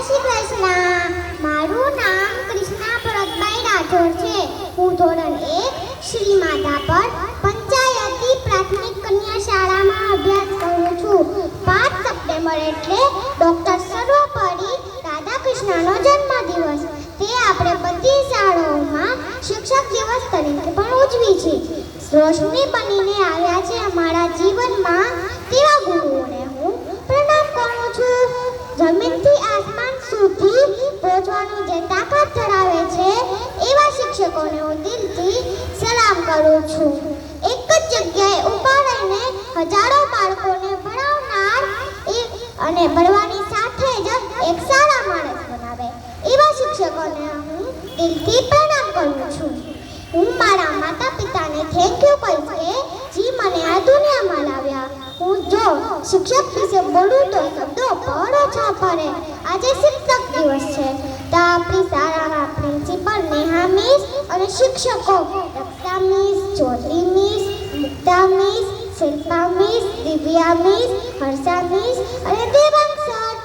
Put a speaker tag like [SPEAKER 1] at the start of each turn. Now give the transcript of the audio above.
[SPEAKER 1] શ્રી કૃષ્ણ. મારું નામ કૃષ્ણા ભરતભાઈ રાઠોડ છે. હું ધોરણ 1 શ્રી માધાપર પંચાયતી પ્રાથમિક કન્યા શાળામાં અભ્યાસ કરું છું. 5 સપ્ટેમ્બર એટલે ડોક્ટર સર્વપલ્લી રાધાકૃષ્ણનો જન્મદિવસ. તે આપણે બધી શાળાઓમાં શિક્ષક દિવસ તરીકે પણ ઉજવી છે. રોશની બનીને આવ્યા છે અમારા જીવનમાં તેવા ગુરુઓને હું પ્રણામ કરું છું. જમીનથી આસમાન સુધી પહોંચવાની જે તાકાત ધરાવે છે એવા શિક્ષકોને હું દિલથી સલામ કરું છું. એક જ જગ્યાએ ઊભા રહીને હજારો બાળકોને ભણાવનાર અને ભણવાની સાથે જ એક સારા માણસ બનાવે એવા શિક્ષકોને હું દિલથી પ્રણામ કરું છું. હું મારા માતા પિતાને થેન્ક યુ કહીશ કે જે મને આ દુનિયામાં લાવ્યા. હું જો શિક્ષક વિશે બોલું તો શબ્દો પર ઓછા પડે. આજે શિક્ષક દિવસ છે તો આપણી શાળાના પ્રિન્સિપલ નેહા મિસ અને શિક્ષકો Raksha miss, Jyoti miss, Mukta miss, Shilpa miss, Divya miss, Harsha miss અને દેવાંગ સર